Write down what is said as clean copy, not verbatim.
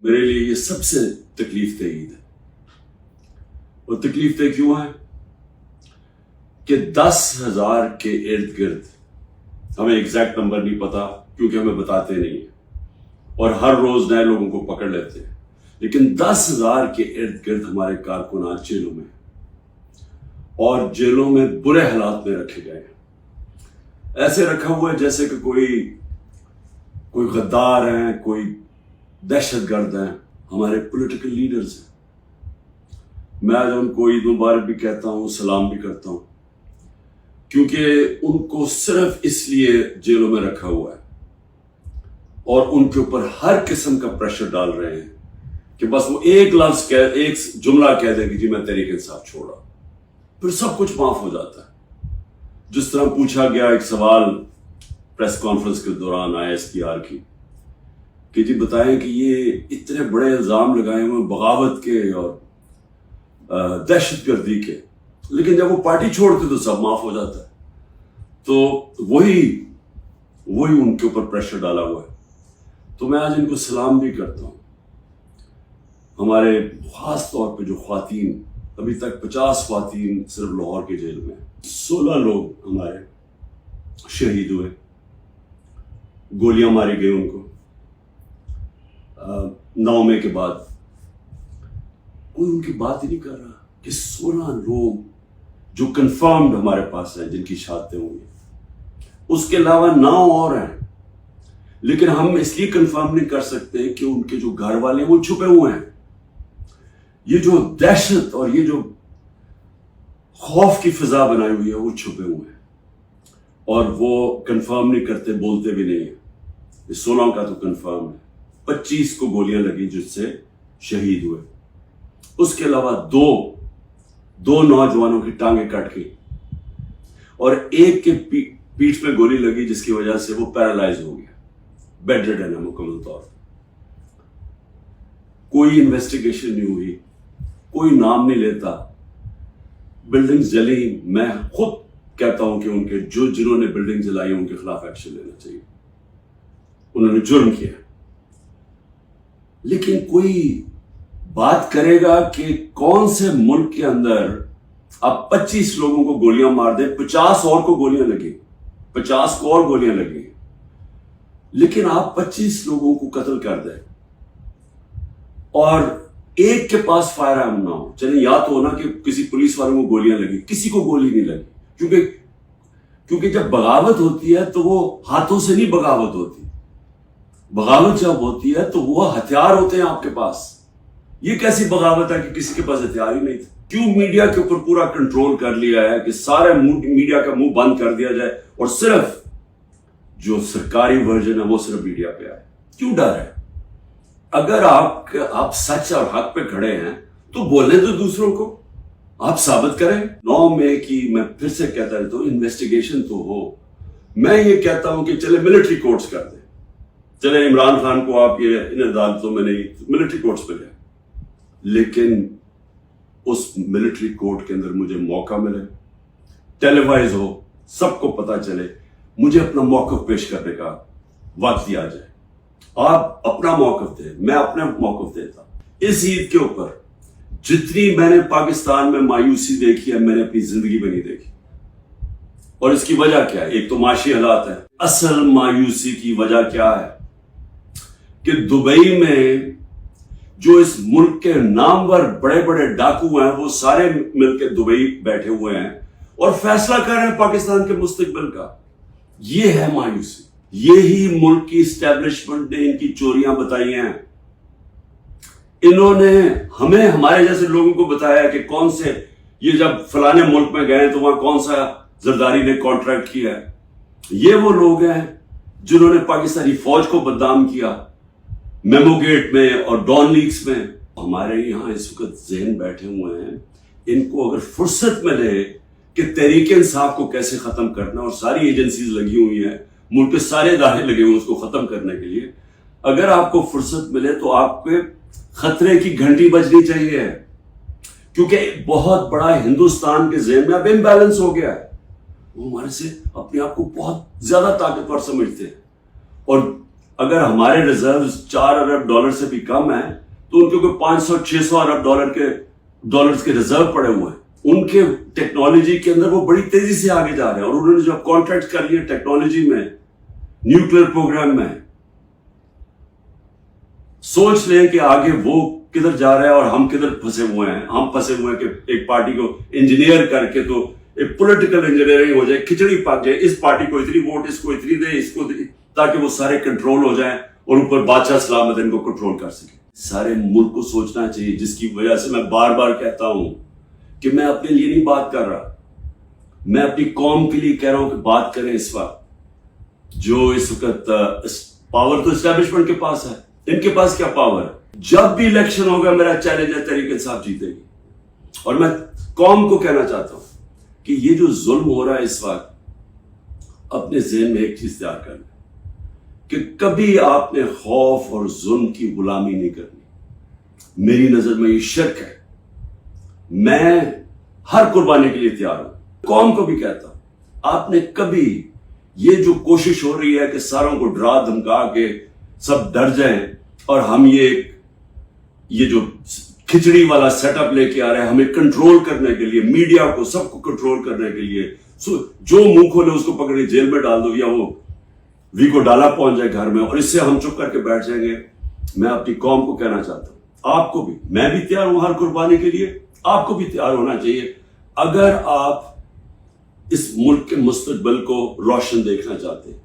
میرے لیے یہ سب سے تکلیف دہ عید ہے. اور تکلیف دہ کیوں ہے کہ 10,000 کے ارد گرد، ہمیں ایگزیکٹ نمبر نہیں پتا کیونکہ ہمیں بتاتے نہیں ہیں اور ہر روز نئے لوگوں کو پکڑ لیتے ہیں، لیکن 10,000 کے ارد گرد ہمارے کارکنان جیلوں میں اور جیلوں میں برے حالات میں رکھے گئے ہیں. ایسے رکھا ہوا ہے جیسے کہ کوئی غدار ہیں، کوئی دہشت گرد ہیں، ہمارے پولیٹیکل لیڈرز ہیں. میں آج ان کو عید مبارک بھی کہتا ہوں، سلام بھی کرتا ہوں، کیونکہ ان کو صرف اس لیے جیلوں میں رکھا ہوا ہے اور ان کے اوپر ہر قسم کا پریشر ڈال رہے ہیں کہ بس وہ ایک لفظ ایک جملہ کہہ دے کہ جی میں تحریک انصاف چھوڑا، پھر سب کچھ معاف ہو جاتا ہے. جس طرح پوچھا گیا ایک سوال پریس کانفرنس کے دوران ISPR کی کہ جی بتائیں کہ یہ اتنے بڑے الزام لگائے ہوئے بغاوت کے اور دہشت گردی کے، لیکن جب وہ پارٹی چھوڑتے تو سب معاف ہو جاتا ہے. تو وہی ان کے اوپر پریشر ڈالا ہوا ہے. تو میں آج ان کو سلام بھی کرتا ہوں. ہمارے خاص طور پہ جو خواتین، ابھی تک 50 خواتین صرف لاہور کے جیل میں، 16 لوگ ہمارے شہید ہوئے، گولیاں ماری گئی ان کو 9 مئی کے بعد. کوئی ان کی بات ہی نہیں کر رہا کہ 16 لوگ جو کنفرمڈ ہمارے پاس ہیں جن کی شہادتیں ہوئی، اس کے علاوہ 9 اور ہیں، لیکن ہم اس لیے کنفرم نہیں کر سکتے کہ ان کے جو گھر والے ہیں وہ چھپے ہوئے ہیں. یہ جو دہشت اور یہ جو خوف کی فضا بنائی ہوئی ہے وہ چھپے ہوئے ہیں اور وہ کنفرم نہیں کرتے، بولتے بھی نہیں ہیں. یہ 16 کا تو کنفرم ہے. 25 کو گولیاں لگی جس سے شہید ہوئے. اس کے علاوہ دو نوجوانوں کی ٹانگیں کٹ گئی اور ایک کے پیٹھ پہ گولی لگی جس کی وجہ سے وہ پیرالائز ہو گیا، بیڈ ریڈن ہے مکمل طور پر. کوئی انویسٹیگیشن نہیں ہوئی، کوئی نام نہیں لیتا. بلڈنگ جلی، میں خود کہتا ہوں کہ ان کے جنہوں نے بلڈنگ جلائی ان کے خلاف ایکشن لینا چاہیے، انہوں نے جرم کیا. لیکن کوئی بات کرے گا کہ کون سے ملک کے اندر آپ 25 لوگوں کو گولیاں مار دیں، 50 اور کو گولیاں لگیں، 50 کو اور گولیاں لگیں، لیکن آپ 25 لوگوں کو قتل کر دیں اور ایک کے پاس فائر آرم نہ ہو. چلیں یا تو ہونا کہ کسی پولیس والوں کو گولیاں لگی، کسی کو گولی نہیں لگی، کیونکہ جب بغاوت ہوتی ہے تو وہ ہاتھوں سے نہیں بغاوت ہوتی. بغاوت جب ہوتی ہے تو وہ ہتھیار ہوتے ہیں آپ کے پاس. یہ کیسی بغاوت ہے کہ کسی کے پاس ہتھیار ہی نہیں تھے؟ کیوں میڈیا کے اوپر پورا کنٹرول کر لیا ہے کہ سارے میڈیا کا منہ بند کر دیا جائے اور صرف جو سرکاری ورژن ہے وہ صرف میڈیا پہ آئے؟ کیوں ڈر ہے؟ اگر آپ سچ اور حق پہ کھڑے ہیں تو بولنے دو دوسروں کو، آپ ثابت کریں. 9 مئی کی میں پھر سے کہتا رہتا ہوں انویسٹیگیشن تو ہو. میں یہ کہتا ہوں کہ چلے ملٹری کورٹس کر دیں، چلے عمران خان کو آپ یہ ان عدالتوں میں نہیں، ملٹری کورٹس پہ جائیں، لیکن اس ملٹری کورٹ کے اندر مجھے موقع ملے، ٹیلی وائز ہو، سب کو پتا چلے، مجھے اپنا موقف پیش کرنے کا وقت دیا جائے. آپ اپنا موقف دیں، میں اپنا موقف دیتا. اس عید کے اوپر جتنی میں نے پاکستان میں مایوسی دیکھی ہے میں نے اپنی زندگی میں نہیں دیکھی. اور اس کی وجہ کیا ہے؟ ایک تو معاشی حالات ہے. اصل مایوسی کی وجہ کیا ہے کہ دبئی میں جو اس ملک کے نامور بڑے بڑے ڈاکو ہیں وہ سارے مل کے دبئی بیٹھے ہوئے ہیں اور فیصلہ کر رہے ہیں پاکستان کے مستقبل کا. یہ ہے مایوسی. یہی ملک کی اسٹیبلشمنٹ نے ان کی چوریاں بتائی ہیں. انہوں نے ہمیں، ہمارے جیسے لوگوں کو بتایا کہ کون سے، یہ جب فلانے ملک میں گئے تو وہاں کون سا زرداری نے کانٹریکٹ کیا ہے. یہ وہ لوگ ہیں جنہوں نے پاکستانی فوج کو بدنام کیا میمو گیٹ میں اور ڈان لیکس میں. ہمارے یہاں اس وقت ذہن بیٹھے ہوئے ہیں، ان کو اگر فرصت ملے کہ تحریک انصاف کو کیسے ختم کرنا، اور ساری ایجنسیز لگی ہوئی ہیں، ملک کے سارے ادارے لگے ہوئے اس کو ختم کرنے کے لیے، اگر آپ کو فرصت ملے تو آپ کے خطرے کی گھنٹی بجنی چاہیے، کیونکہ بہت بڑا ہندوستان کے ذہن میں اب امبیلنس ہو گیا ہے. وہ ہمارے سے اپنے آپ کو بہت زیادہ طاقتور سمجھتے ہیں اور اگر ہمارے ریزروز 4 ارب ڈالر سے بھی کم ہیں تو ان کے کوئی 500-600 ارب ڈالرز کے ریزرو پڑے ہوئے ہیں. ان کے ٹیکنالوجی کے اندر وہ بڑی تیزی سے آگے جا رہے ہیں اور انہوں نے جو کانٹریکٹ کر لیے ٹیکنالوجی میں, نیوکلیر پروگرام میں, سوچ لیں کہ آگے وہ کدھر جا رہا ہے اور ہم کدھر پھنسے ہوئے ہیں. ہم پھنسے ہوئے ہیں کہ ایک پارٹی کو انجینئر کر کے تو ایک پولیٹیکل انجینئرنگ ہو جائے, کھچڑی پک جائے, اس پارٹی کو اتنی ووٹ, اس کو اتنی دے, اس کو تاکہ وہ سارے کنٹرول ہو جائیں اور اوپر بادشاہ سلامت ان کو کنٹرول کر سکے. سارے ملک کو سوچنا چاہیے, جس کی وجہ سے میں بار بار کہتا ہوں کہ میں اپنے لیے نہیں بات کر رہا, میں اپنی قوم کے لیے کہہ رہا ہوں کہ بات کریں. اس وقت جو اس وقت پاور تو اسٹیبلشمنٹ کے پاس ہے, ان کے پاس کیا پاور ہے؟ جب بھی الیکشن ہوگا میرا چیلنج ہے تحریک انصاف جیتے گی. اور میں قوم کو کہنا چاہتا ہوں کہ یہ جو ظلم ہو رہا ہے اس وقت, اپنے ذہن میں ایک چیز تیار کرنا کہ کبھی آپ نے خوف اور ظلم کی غلامی نہیں کرنی. میری نظر میں یہ شرک ہے. میں ہر قربانی کے لیے تیار ہوں. قوم کو بھی کہتا ہوں, آپ نے کبھی یہ جو کوشش ہو رہی ہے کہ ساروں کو ڈرا دھمکا کے سب ڈر جائیں اور ہم یہ جو کھچڑی والا سیٹ اپ لے کے آ رہے ہیں ہمیں کنٹرول کرنے کے لیے, میڈیا کو, سب کو کنٹرول کرنے کے لیے, جو منہ کھولے اس کو پکڑ کے جیل میں ڈال دو یا وہ وی کو ڈالا پہنچ جائے گھر میں, اور اس سے ہم چپ کر کے بیٹھ جائیں گے. میں اپنی قوم کو کہنا چاہتا ہوں, آپ کو بھی, میں بھی تیار ہوں ہر قربانی کے لیے, آپ کو بھی تیار ہونا چاہیے. اگر آپ اس ملک کے مستقبل کو روشن دیکھنا چاہتے ہیں,